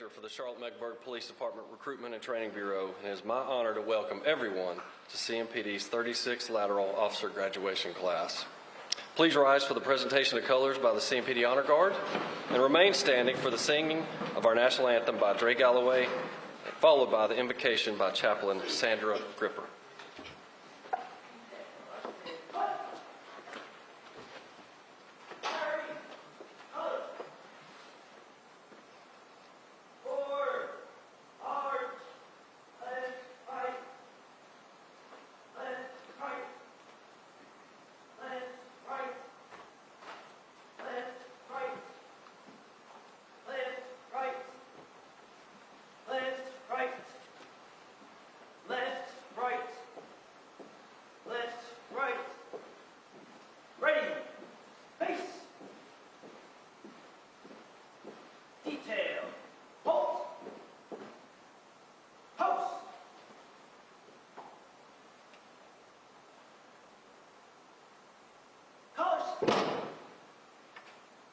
Manager for the Charlotte-Mecklenburg Police Department Recruitment and Training Bureau, and it is my honor to welcome everyone to CMPD's 36th Lateral Officer Graduation Class. Please rise for the presentation of colors by the CMPD Honor Guard, and remain standing for the singing of our national anthem by Dre Galloway, followed by the invocation by Chaplain Sandra Gripper.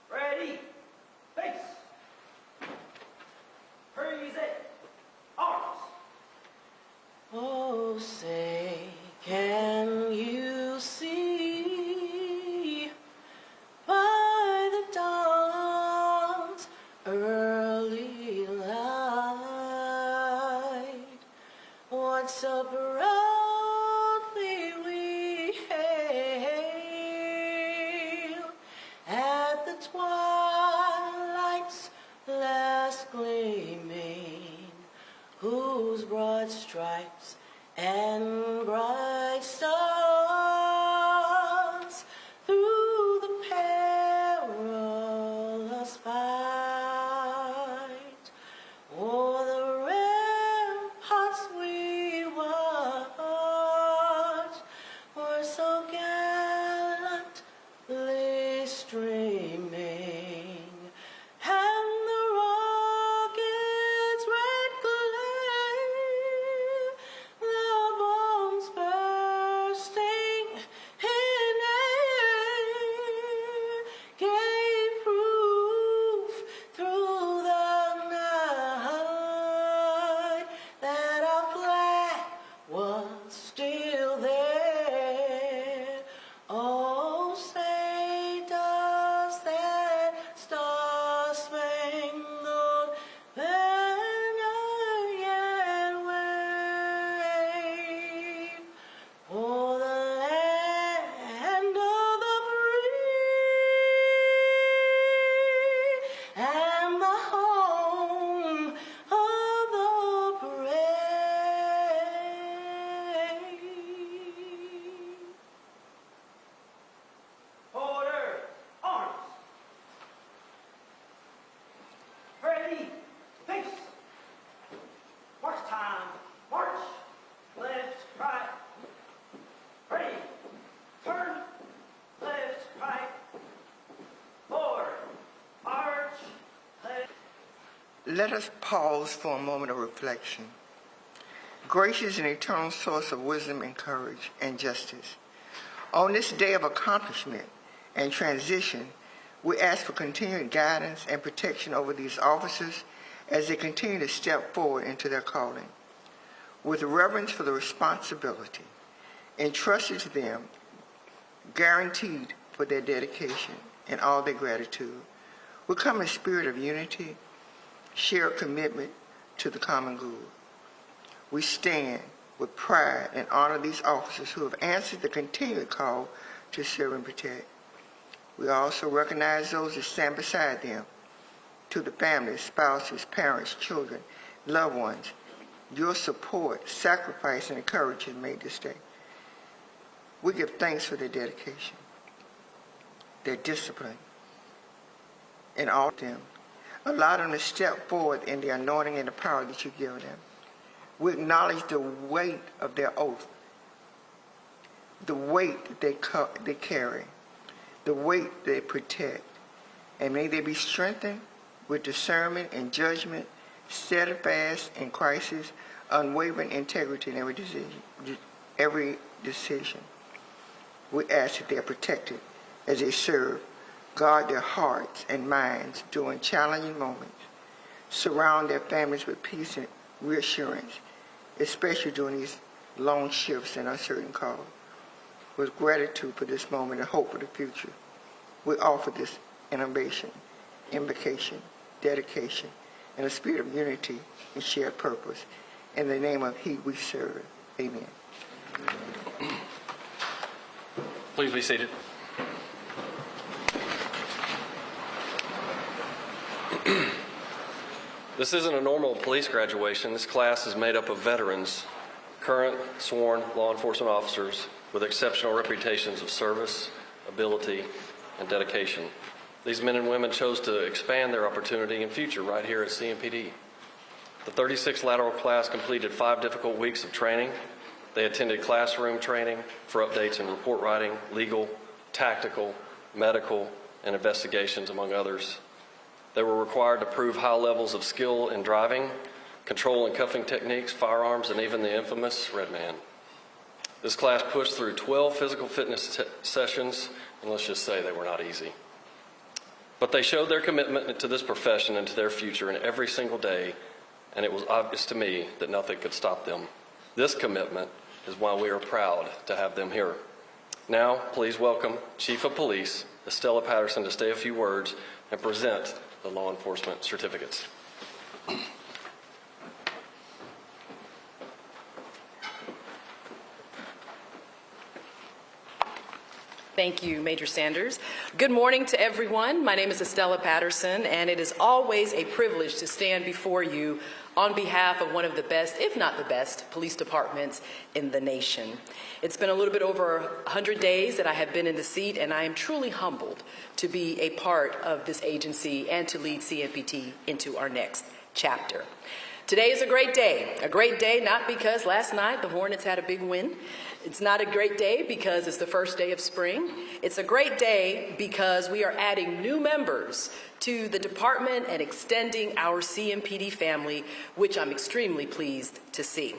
Ready, face, freeze it, arms. Oh, say, can you see by the dawn's early light what so proudly we hailed at the twilight's last gleaming, whose broad stripes and bright stars through the perilous fight o'er the ramparts we watched were so gallantly streaming, and the rocket's red glare, the bombs bursting in air, gave proof through the night that our flag was still there. Oh, say, does that star-spangled banner yet wave o'er the land of the free and the home of the brave? Order, arms. Ready, face. March time, march. Left, right. Ready, turn. Left, right. Forward, arch. Left. Let us pause for a moment of reflection. Gracious and eternal source of wisdom and courage and justice, on this day of accomplishment and transition, we ask for continued guidance and protection over these officers as they continue to step forward into their calling. With reverence for the responsibility entrusted to them, guaranteed for their dedication and all their gratitude, we come in a spirit of unity, shared commitment to the common good. We stand with pride and honor these officers who have answered the continued call to serve and protect. We also recognize those that stand beside them. To the families, spouses, parents, children, loved ones, your support, sacrifice, and encouragement made this day. We give thanks for their dedication, their discipline, and all of them. Allow them to step forward in the anointing and the power that you give them. We acknowledge the weight of their oath, the weight that they carry, the weight they protect, and may they be strengthened with discernment and judgment, steadfast in crisis, unwavering integrity in every decision. We ask that they are protected as they serve, guard their hearts and minds during challenging moments, surround their families with peace and reassurance, especially during these long shifts and uncertain calls. With gratitude for this moment and hope for the future, we offer this innovation, invocation, dedication, and a spirit of unity and shared purpose. In the name of He we serve. Amen. Please be seated. This isn't a normal police graduation. This class is made up of veterans, current sworn law enforcement officers with exceptional reputations of service, ability, and dedication. These men and women chose to expand their opportunity and future right here at CMPD. The 36 Lateral class completed 5 difficult weeks of training. They attended classroom training for updates in report writing, legal, tactical, medical, and investigations, among others. They were required to prove high levels of skill in driving, control and cuffing techniques, firearms, and even the infamous Red Man. This class pushed through 12 physical fitness sessions, and let's just say they were not easy. But they showed their commitment to this profession and to their future in every single day, and it was obvious to me that nothing could stop them. This commitment is why we are proud to have them here. Now, please welcome Chief of Police Estella Patterson to say a few words and present the law enforcement certificates. Thank you, Major Sanders. Good morning to everyone. My name is Estella Patterson, and it is always a privilege to stand before you on behalf of one of the best, if not the best, police departments in the nation. It's been a little bit over 100 days that I have been in the seat, and I am truly humbled to be a part of this agency and to lead CMPD into our next chapter. Today is a great day not because last night the Hornets had a big win. It's not a great day because it's the first day of spring. It's a great day because we are adding new members to the department and extending our CMPD family, which I'm extremely pleased to see.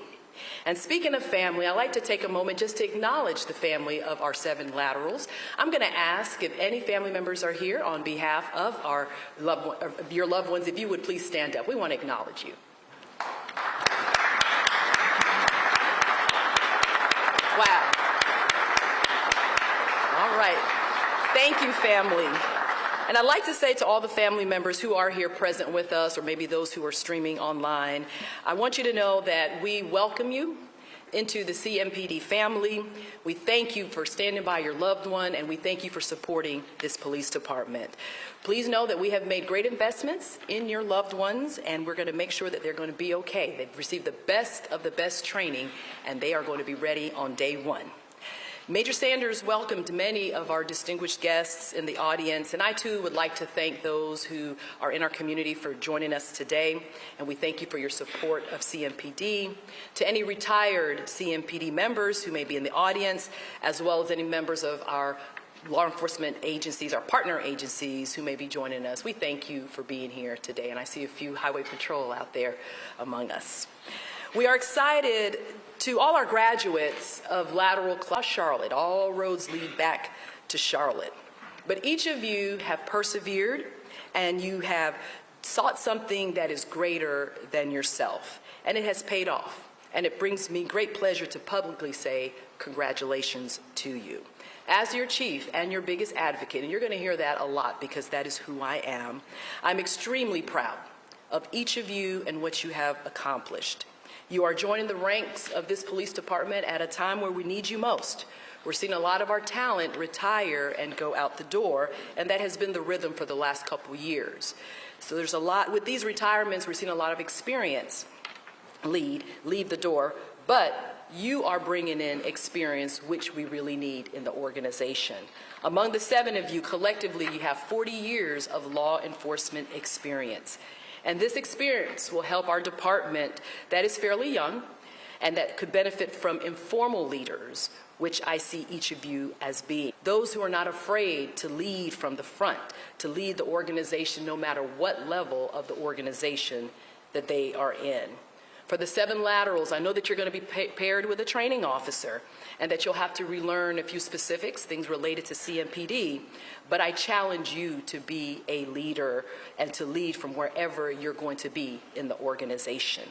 And speaking of family, I'd like to take a moment just to acknowledge the family of our 7 laterals. I'm going to ask if any family members are here on behalf of your loved ones, if you would please stand up. We want to acknowledge you. Wow. All right. Thank you, family. And I'd like to say to all the family members who are here present with us, or maybe those who are streaming online, I want you to know that we welcome you into the CMPD family. We thank you for standing by your loved one, and we thank you for supporting this police department. Please know that we have made great investments in your loved ones, and we're going to make sure that they're going to be okay. They've received the best of the best training, and they are going to be ready on day 1. Major Sanders welcomed many of our distinguished guests in the audience, and I too would like to thank those who are in our community for joining us today, and we thank you for your support of CMPD. To any retired CMPD members who may be in the audience, as well as any members of our law enforcement agencies, our partner agencies who may be joining us, we thank you for being here today, and I see a few highway patrol out there among us. We are excited to all our graduates of Lateral Class Charlotte. All roads lead back to Charlotte. But each of you have persevered, and you have sought something that is greater than yourself, and it has paid off. And it brings me great pleasure to publicly say congratulations to you. As your chief and your biggest advocate, and you're going to hear that a lot because that is who I am, I'm extremely proud of each of you and what you have accomplished. You are joining the ranks of this police department at a time where we need you most. We're seeing a lot of our talent retire and go out the door, and that has been the rhythm for the last couple years. So there's a lot, with these retirements, we're seeing a lot of experience leave the door, but you are bringing in experience, which we really need in the organization. Among the 7 of you, collectively, you have 40 years of law enforcement experience. And this experience will help our department that is fairly young and that could benefit from informal leaders, which I see each of you as being. Those who are not afraid to lead from the front, to lead the organization no matter what level of the organization that they are in. For the 7 laterals, I know that you're going to be paired with a training officer and that you'll have to relearn a few specifics, things related to CMPD, but I challenge you to be a leader and to lead from wherever you're going to be in the organization.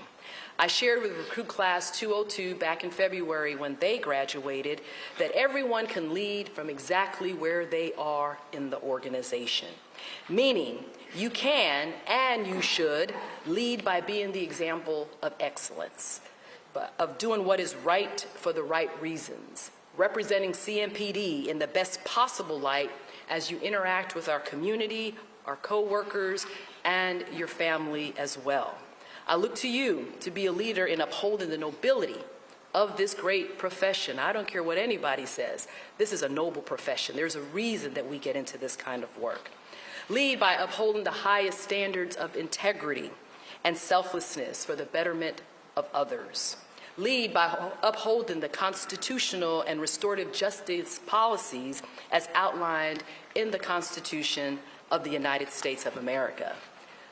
I shared with Recruit Class 202 back in February when they graduated that everyone can lead from exactly where they are in the organization, meaning you can and you should lead by being the example of excellence, of doing what is right for the right reasons, representing CMPD in the best possible light as you interact with our community, our co-workers, and your family as well. I look to you to be a leader in upholding the nobility of this great profession. I don't care what anybody says. This is a noble profession. There's a reason that we get into this kind of work. Lead by upholding the highest standards of integrity and selflessness for the betterment of others. Lead by upholding the constitutional and restorative justice policies as outlined in the Constitution of the United States of America.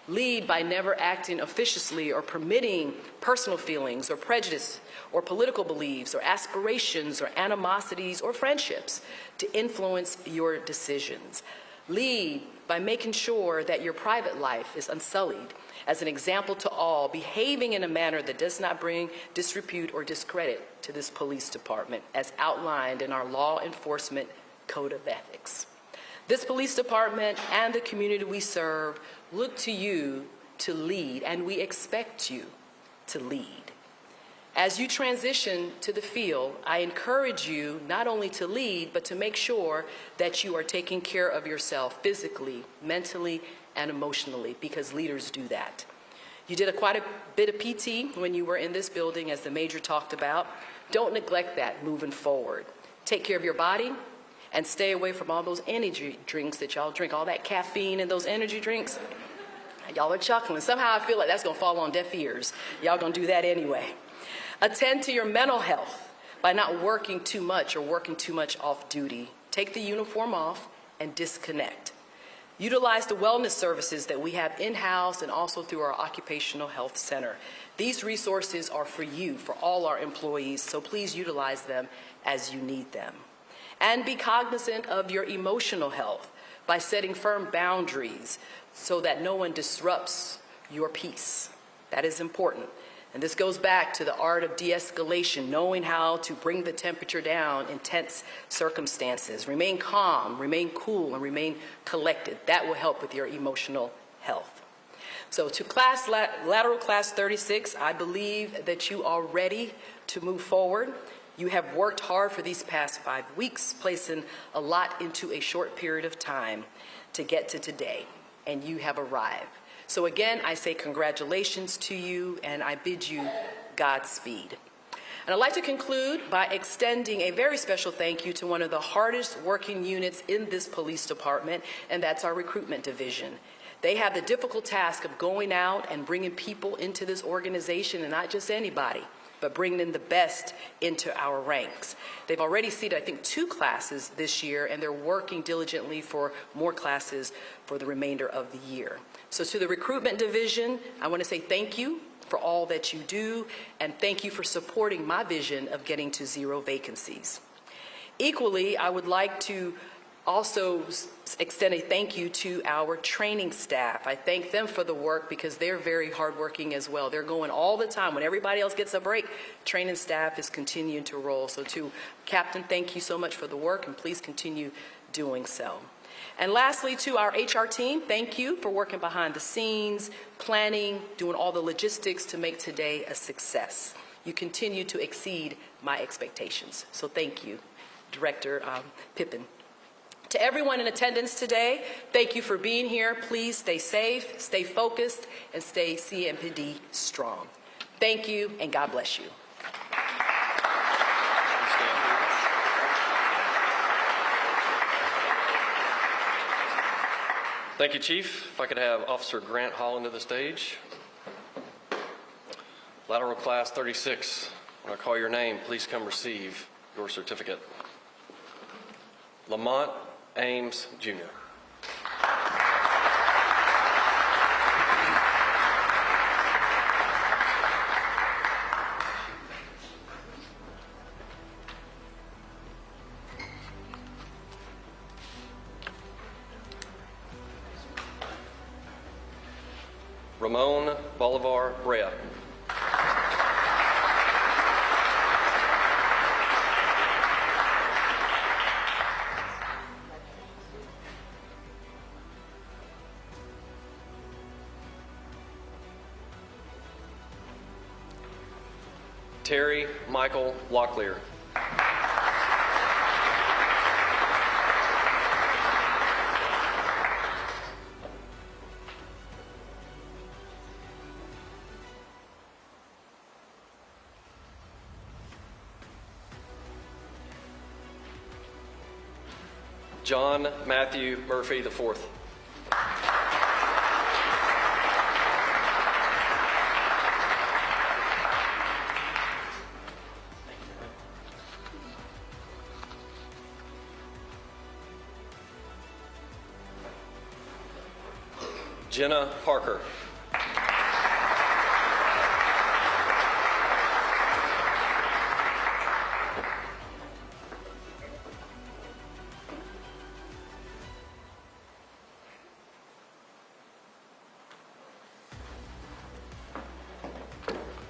Lead by never acting officiously or permitting personal feelings or prejudice or political beliefs or aspirations or animosities or friendships to influence your decisions. Lead by making sure that your private life is unsullied as an example to all, behaving in a manner that does not bring disrepute or discredit to this police department as outlined in our law enforcement code of ethics. This police department and the community we serve look to you to lead, and we expect you to lead. As you transition to the field, I encourage you not only to lead, but to make sure that you are taking care of yourself physically, mentally, and emotionally, because leaders do that. You did quite a bit of PT when you were in this building, as the major talked about. Don't neglect that moving forward. Take care of your body and stay away from all those energy drinks that y'all drink, all that caffeine in those energy drinks. Y'all are chuckling. Somehow I feel like that's gonna fall on deaf ears. Y'all gonna do that anyway. Attend to your mental health by not working too much or working too much off duty. Take the uniform off and disconnect. Utilize the wellness services that we have in-house and also through our occupational health center. These resources are for you, for all our employees, so please utilize them as you need them. And be cognizant of your emotional health by setting firm boundaries so that no one disrupts your peace. That is important. And this goes back to the art of de-escalation, knowing how to bring the temperature down in tense circumstances. Remain calm, remain cool, and remain collected. That will help with your emotional health. So to Lateral Class 36, I believe that you are ready to move forward. You have worked hard for these past 5 weeks, placing a lot into a short period of time to get to today, and you have arrived. So again, I say congratulations to you, and I bid you Godspeed. And I'd like to conclude by extending a very special thank you to one of the hardest working units in this police department, and that's our recruitment division. They have the difficult task of going out and bringing people into this organization, and not just anybody, but bringing in the best into our ranks. They've already seated, I think, 2 classes this year, and they're working diligently for more classes for the remainder of the year. So to the recruitment division, I want to say thank you for all that you do, and thank you for supporting my vision of getting to 0 vacancies. Equally, I would like to also extend a thank you to our training staff. I thank them for the work because they're very hardworking as well. They're going all the time. When everybody else gets a break, training staff is continuing to roll. So to Captain, thank you so much for the work, and please continue doing so. And lastly, to our HR team, thank you for working behind the scenes, planning, doing all the logistics to make today a success. You continue to exceed my expectations. So thank you, Director Pippin. To everyone in attendance today, thank you for being here. Please stay safe, stay focused, and stay CMPD strong. Thank you, and God bless you. Thank you, Chief. If I could have Officer Grant Holland to the stage. Lateral Class 36, when I call your name, please come receive your certificate. Lamont Ames, Jr. Ramon Bolivar Brea. Terry Michael Locklear. John Matthew Murphy IV. Jenna Parker.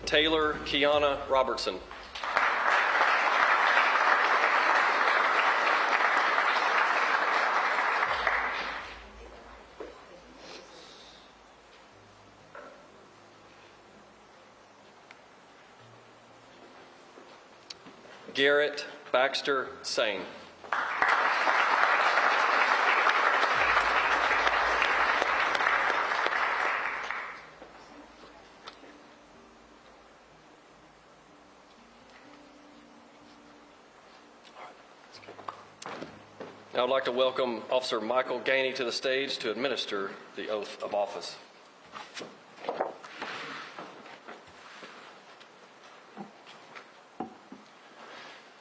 Taylor Kiana Robertson. Garrett Baxter Sane. Now I'd like to welcome Officer Michael Gainey to the stage to administer the oath of office.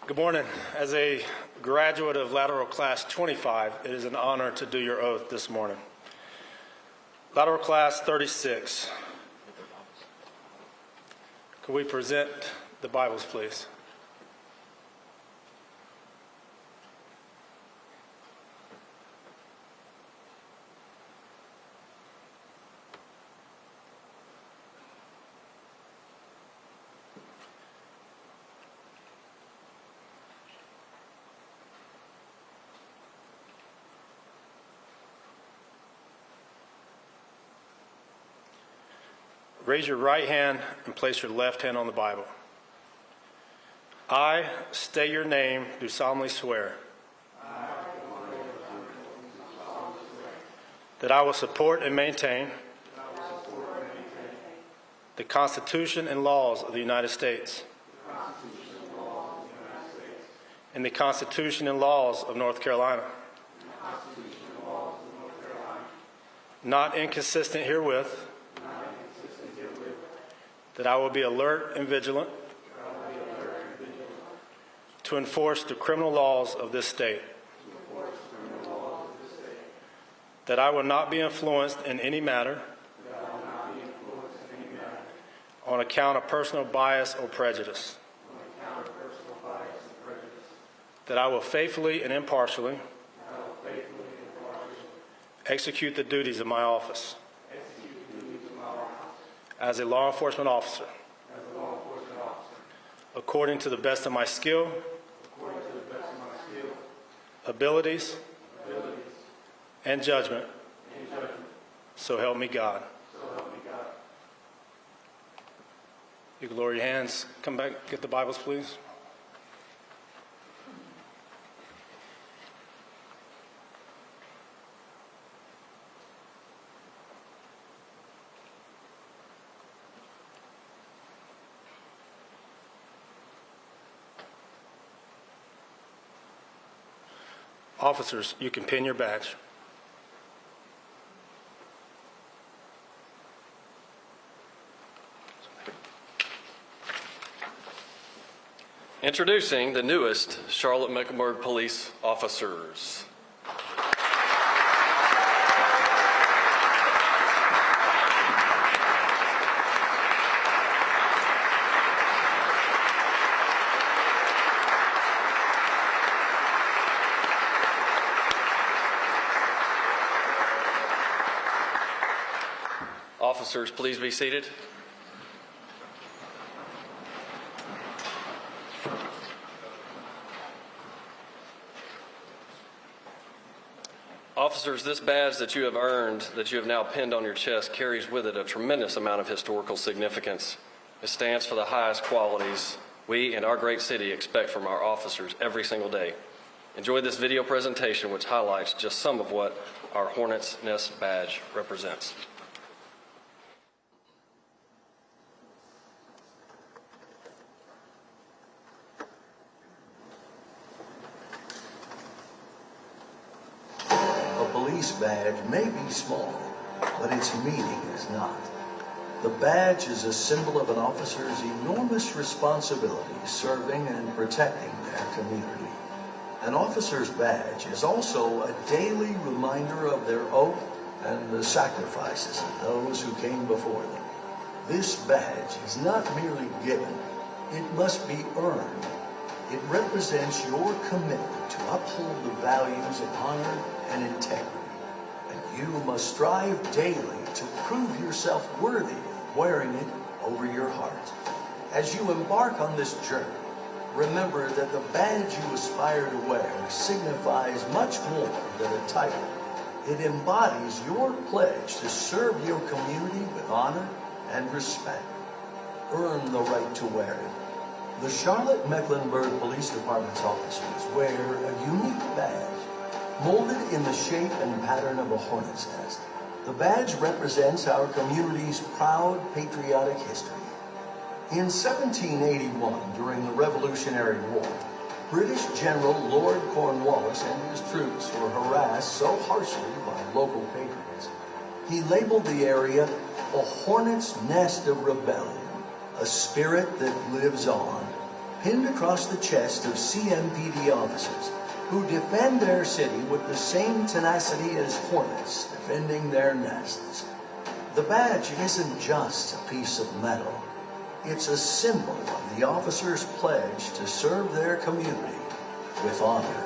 Good morning. As a graduate of Lateral Class 25, it is an honor to do your oath this morning. Lateral Class 36. Could we present the Bibles, please? Raise your right hand and place your left hand on the Bible. I state your name, do solemnly swear that I will support and maintain the Constitution and laws of the United States and the Constitution and laws of North Carolina, not inconsistent herewith, that I will be alert and vigilant to enforce the criminal laws of this state, that I will not be influenced in any matter on account of personal bias or prejudice, that I will faithfully and impartially execute the duties of my office as a law enforcement officer, according to the best of my skill, abilities, and judgment. So help me God. You can lower your hands. Come back, get the Bibles, please. Officers, you can pin your badge. Introducing the newest Charlotte-Mecklenburg police officers. Officers, please be seated. Officers, this badge that you have earned, that you have now pinned on your chest, carries with it a tremendous amount of historical significance. It stands for the highest qualities we in our great city expect from our officers every single day. Enjoy this video presentation, which highlights just some of what our Hornets Nest badge represents. A police badge may be small, but its meaning is not. The badge is a symbol of an officer's enormous responsibility serving and protecting their community. An officer's badge is also a daily reminder of their oath and the sacrifices of those who came before them. This badge is not merely given, it must be earned. It represents your commitment to uphold the values of honor and integrity. And you must strive daily to prove yourself worthy of wearing it over your heart. As you embark on this journey, remember that the badge you aspire to wear signifies much more than a title. It embodies your pledge to serve your community with honor and respect. Earn the right to wear it. The Charlotte-Mecklenburg Police Department's officers wear a unique badge, molded in the shape and pattern of a hornet's nest. The badge represents our community's proud patriotic history. In 1781, during the Revolutionary War, British General Lord Cornwallis and his troops were harassed so harshly by local patriots, he labeled the area a hornet's nest of rebellion, a spirit that lives on, pinned across the chest of CMPD officers who defend their city with the same tenacity as hornets defending their nests. The badge isn't just a piece of metal. It's a symbol of the officer's pledge to serve their community with honor.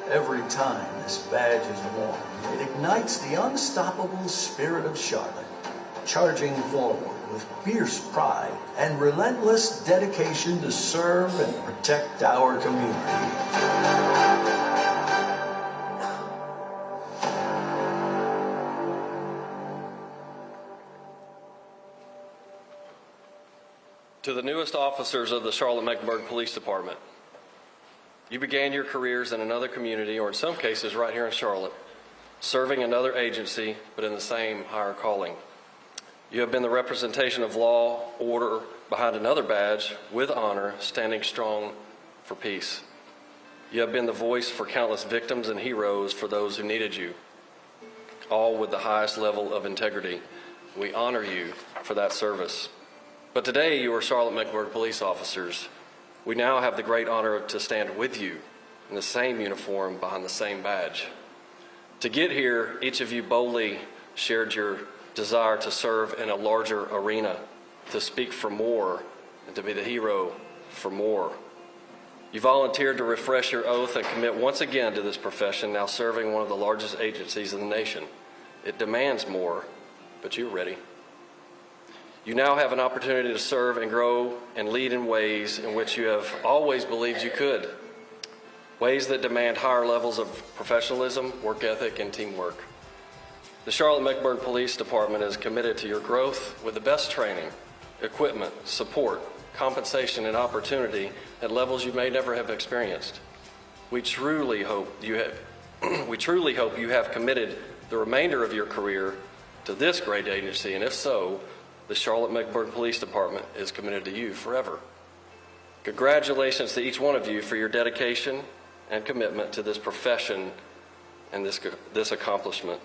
Every time this badge is worn, it ignites the unstoppable spirit of Charlotte, charging forward with fierce pride and relentless dedication to serve and protect our community. To the newest officers of the Charlotte-Mecklenburg Police Department, you began your careers in another community, or in some cases right here in Charlotte, serving another agency, but in the same higher calling. You have been the representation of law, order, behind another badge, with honor, standing strong for peace. You have been the voice for countless victims and heroes for those who needed you, all with the highest level of integrity. We honor you for that service. But today, you are Charlotte-Mecklenburg police officers. We now have the great honor to stand with you in the same uniform behind the same badge. To get here, each of you boldly shared your desire to serve in a larger arena, to speak for more, and to be the hero for more. You volunteered to refresh your oath and commit once again to this profession, now serving one of the largest agencies in the nation. It demands more, but you're ready. You now have an opportunity to serve and grow and lead in ways in which you have always believed you could. Ways that demand higher levels of professionalism, work ethic, and teamwork. The Charlotte-Mecklenburg Police Department is committed to your growth with the best training, equipment, support, compensation, and opportunity at levels you may never have experienced. We truly hope you have committed the remainder of your career to this great agency, and if so, the Charlotte-Mecklenburg Police Department is committed to you forever. Congratulations to each one of you for your dedication and commitment to this profession and this accomplishment.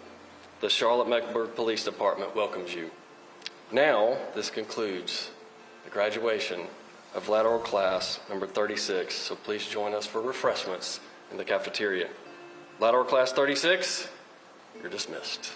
The Charlotte-Mecklenburg Police Department welcomes you. Now, this concludes the graduation of Lateral Class number 36, so please join us for refreshments in the cafeteria. Lateral Class 36, you're dismissed.